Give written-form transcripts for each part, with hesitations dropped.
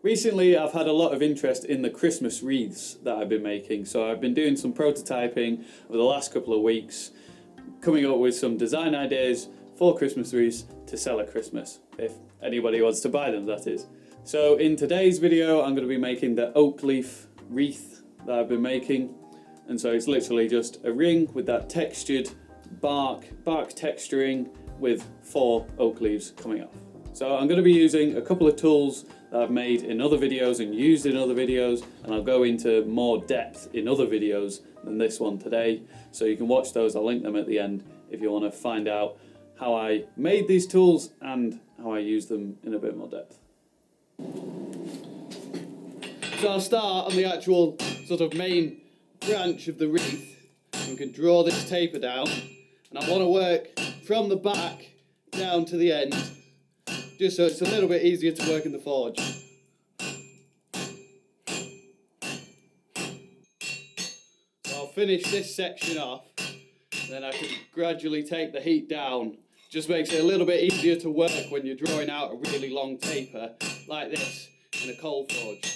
Recently I've had a lot of interest in the Christmas wreaths that I've been making, so I've been doing some prototyping over the last couple of weeks, coming up with some design ideas for Christmas wreaths to sell at Christmas, if anybody wants to buy them, that is. So in today's video I'm going to be making the oak leaf wreath that I've been making, and so it's literally just a ring with that textured bark texturing with 4 oak leaves coming off. So I'm going to be using a couple of tools that I've made in other videos and used in other videos, and I'll go into more depth in other videos than this one today, so you can watch those. I'll link them at the end if you want to find out how I made these tools and how I use them in a bit more depth. So I'll start on the actual sort of main branch of the wreath. You can draw this taper down, and I want to work from the back down to the end, just so it's a little bit easier to work in the forge. So I'll finish this section off, then I can gradually take the heat down. Just makes it a little bit easier to work when you're drawing out a really long taper like this in a coal forge.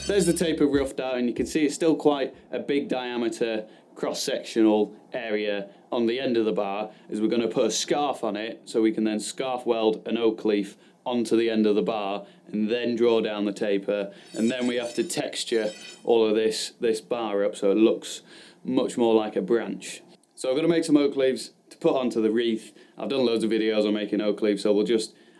There's the taper roughed out, and you can see it's still quite a big diameter cross-sectional area on the end of the bar, as we're going to put a scarf on it so we can then scarf weld an oak leaf onto the end of the bar and then draw down the taper, and then we have to texture all of this bar up so it looks much more like a branch. So I'm going to make some oak leaves to put onto the wreath. I've done loads of videos on making oak leaves, so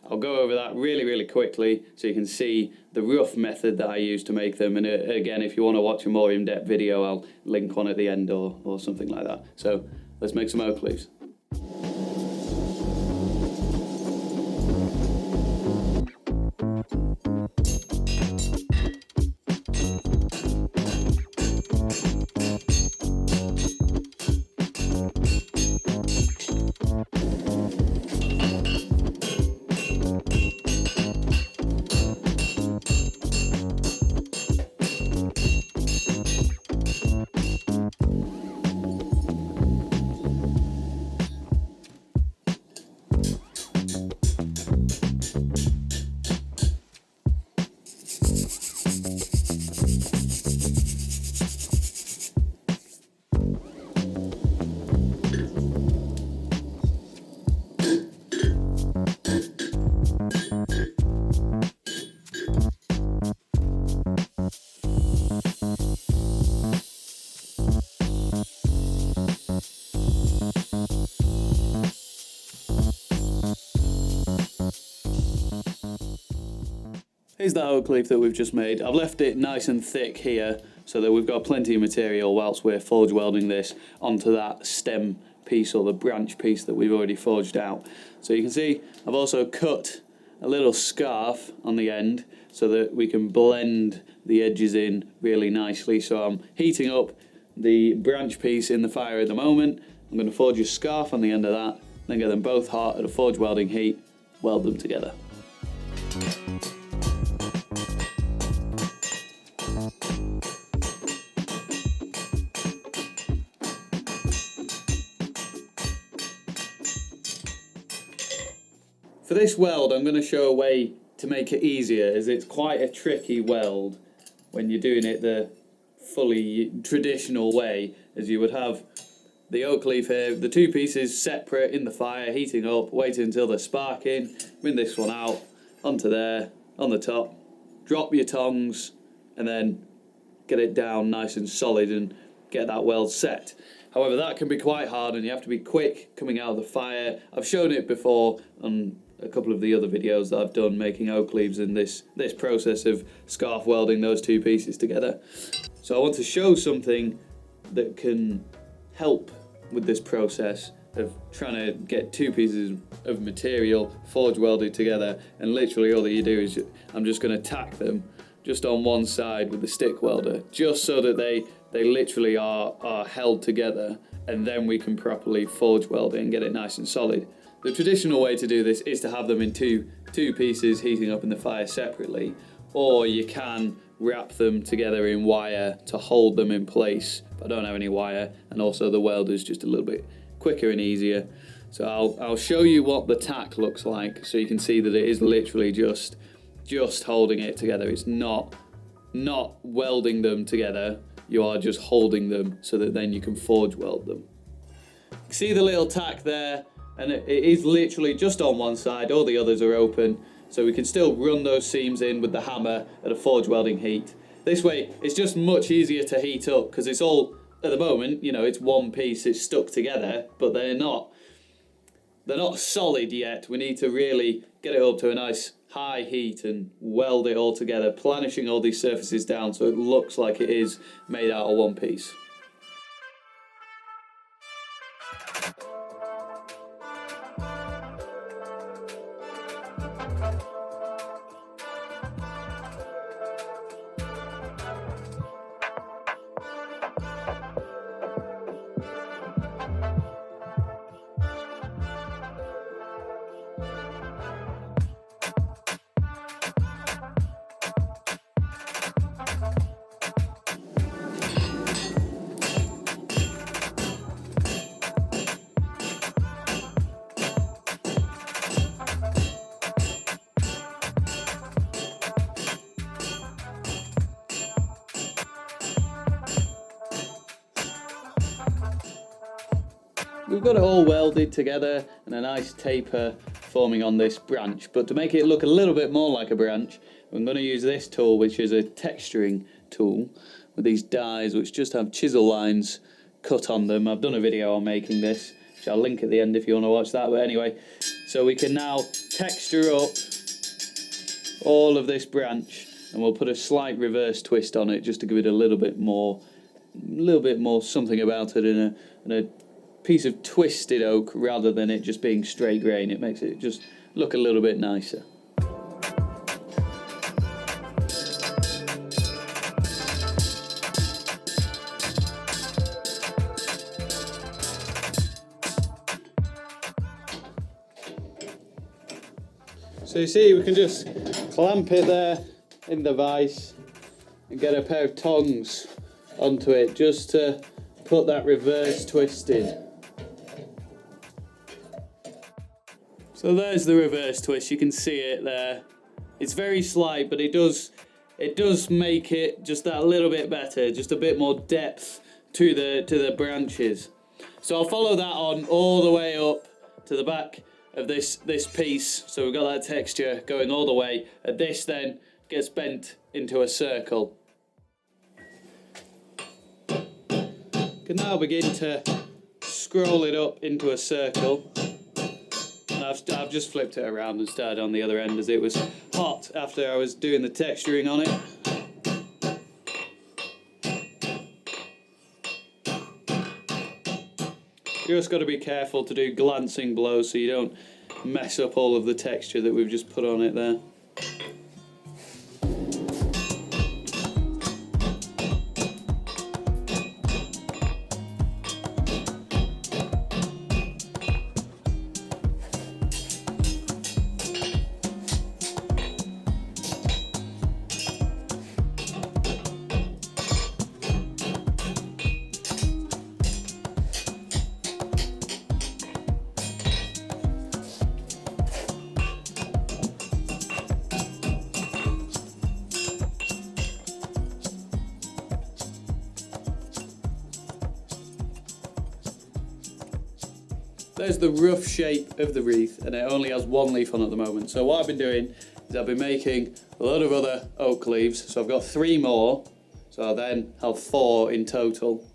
I'll go over that really quickly so you can see the rough method that I use to make them. And again, if you want to watch a more in-depth video, I'll link one at the end or something like that. So let's make some oak leaves. Here's that oak leaf that we've just made. I've left it nice and thick here so that we've got plenty of material whilst we're forge welding this onto that stem piece or the branch piece that we've already forged out. So you can see I've also cut a little scarf on the end so that we can blend the edges in really nicely. So I'm heating up the branch piece in the fire at the moment. I'm going to forge a scarf on the end of that, then get them both hot at a forge welding heat, weld them together. For this weld, I'm going to show a way to make it easier, as it's quite a tricky weld when you're doing it the fully traditional way, as you would have the oak leaf here, the two pieces separate in the fire, heating up, waiting until they're sparking, bring this one out, onto there, on the top, drop your tongs, and then get it down nice and solid and get that weld set. However, that can be quite hard and you have to be quick coming out of the fire. I've shown it before on a couple of the other videos that I've done making oak leaves and this process of scarf welding those two pieces together. So I want to show something that can help with this process of trying to get two pieces of material forge welded together, and literally all that you do is I'm just going to tack them just on one side with the stick welder, just so that they literally are held together, and then we can properly forge weld it and get it nice and solid. The traditional way to do this is to have them in two pieces heating up in the fire separately, or you can wrap them together in wire to hold them in place. But I don't have any wire, and also the weld is just a little bit quicker and easier. So I'll show you what the tack looks like, so you can see that it is literally just holding it together. It's not welding them together, you are just holding them so that then you can forge weld them. See the little tack there, and it is literally just on one side, all the others are open, so we can still run those seams in with the hammer at a forge welding heat. This way it's just much easier to heat up, because it's all, at the moment, you know, it's one piece, it's stuck together, but they're not solid yet. We need to really get it up to a nice high heat and weld it all together, planishing all these surfaces down so it looks like it is made out of one piece. We've got it all welded together and a nice taper forming on this branch, but to make it look a little bit more like a branch, I'm going to use this tool, which is a texturing tool with these dies which just have chisel lines cut on them. I've done a video on making this, which I'll link at the end if you want to watch that, but anyway, so we can now texture up all of this branch, and we'll put a slight reverse twist on it just to give it a little bit more something about it in a piece of twisted oak rather than it just being straight grain. It makes it just look a little bit nicer. So you see, we can just clamp it there in the vise and get a pair of tongs onto it just to put that reverse twist in. So there's the reverse twist, you can see it there. It's very slight, but it does make it just that little bit better, just a bit more depth to the branches. So I'll follow that on all the way up to the back of this piece, so we've got that texture going all the way, and this then gets bent into a circle. Can now begin to scroll it up into a circle. And I've just flipped it around and started on the other end as it was hot after I was doing the texturing on it. You just got to be careful to do glancing blows so you don't mess up all of the texture that we've just put on it there. There's the rough shape of the wreath, and it only has one leaf on at the moment. So what I've been doing is I've been making a lot of other oak leaves. So I've got 3 more, so I'll then have 4 in total.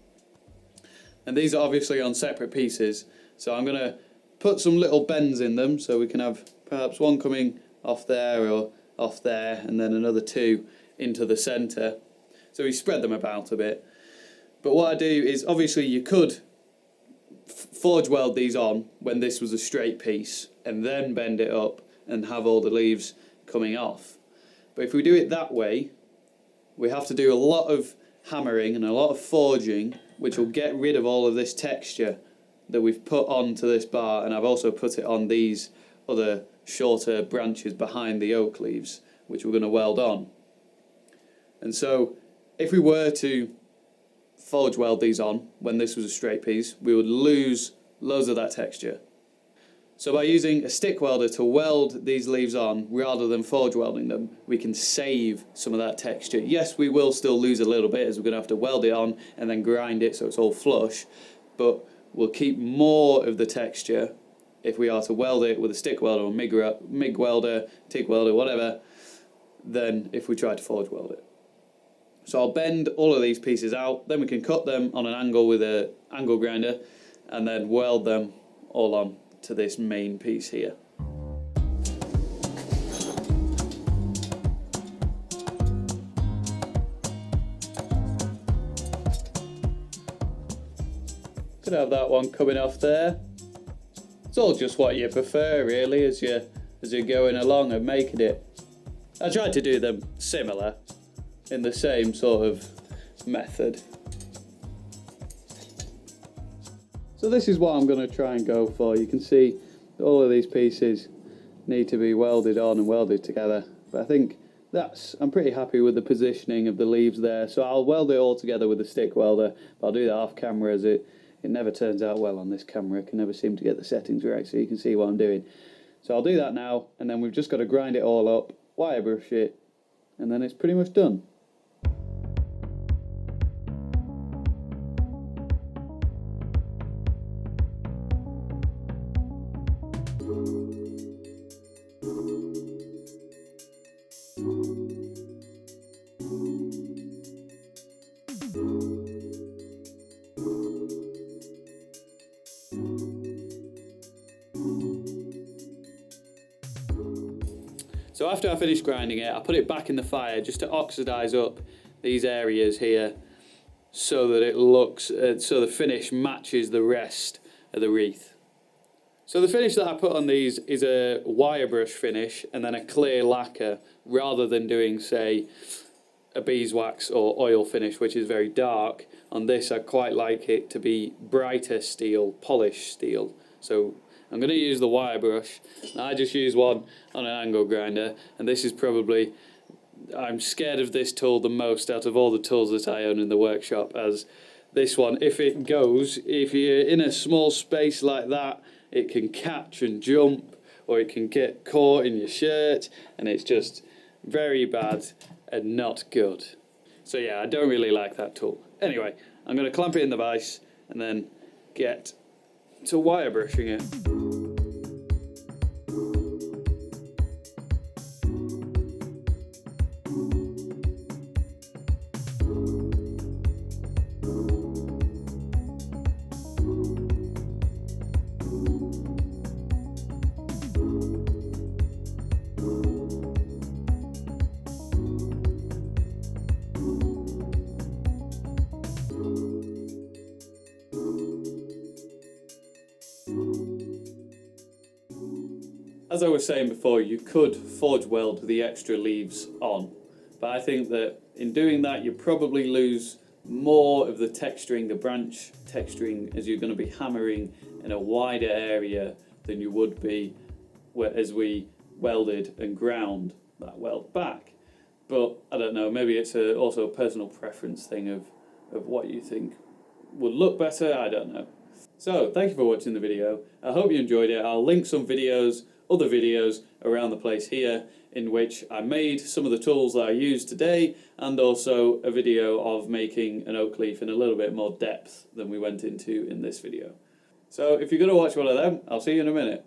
And these are obviously on separate pieces. So I'm going to put some little bends in them so we can have perhaps one coming off there or off there, and then another 2 into the centre. So we spread them about a bit. But what I do is, obviously you could forge weld these on when this was a straight piece and then bend it up and have all the leaves coming off. But if we do it that way, we have to do a lot of hammering and a lot of forging, which will get rid of all of this texture that we've put onto this bar, and I've also put it on these other shorter branches behind the oak leaves, which we're going to weld on. And so if we were to forge weld these on when this was a straight piece, we would lose loads of that texture. So by using a stick welder to weld these leaves on rather than forge welding them, we can save some of that texture. Yes, we will still lose a little bit as we're going to have to weld it on and then grind it so it's all flush, but we'll keep more of the texture if we are to weld it with a stick welder or MIG welder, TIG welder, whatever, than if we try to forge weld it. So I'll bend all of these pieces out, then we can cut them on an angle with an angle grinder and then weld them all on to this main piece here. Could have that one coming off there. It's all just what you prefer really as you're going along and making it. I tried to do them similar, in the same sort of method. So this is what I'm going to try and go for. You can see all of these pieces need to be welded on and welded together, but I think I'm pretty happy with the positioning of the leaves there. So I'll weld it all together with a stick welder, but I'll do that off camera as it never turns out well on this camera. I can never seem to get the settings right, so you can see what I'm doing. So I'll do that now, and then we've just got to grind it all up, wire brush it, and then it's pretty much done. So after I finish grinding it, I put it back in the fire just to oxidize up these areas here so that it looks, so the finish matches the rest of the wreath. So the finish that I put on these is a wire brush finish and then a clear lacquer, rather than doing, say, a beeswax or oil finish, which is very dark. On this, I quite like it to be brighter steel, polished steel. So I'm going to use the wire brush. I just use one on an angle grinder, and this is probably, I'm scared of this tool the most out of all the tools that I own in the workshop, as this one, if it goes, if you're in a small space like that, it can catch and jump, or it can get caught in your shirt, and it's just very bad and not good. So yeah, I don't really like that tool. Anyway, I'm going to clamp it in the vise and then get to wire brushing it. As I was saying before, you could forge weld the extra leaves on, but I think that in doing that you probably lose more of the texturing, the branch texturing, as you're going to be hammering in a wider area than you would be as we welded and ground that weld back. But I don't know, maybe it's also a personal preference thing of what you think would look better, I don't know. So, thank you for watching the video. I hope you enjoyed it. I'll link some videos, other videos around the place here in which I made some of the tools that I used today, and also a video of making an oak leaf in a little bit more depth than we went into in this video. So if you're going to watch one of them, I'll see you in a minute.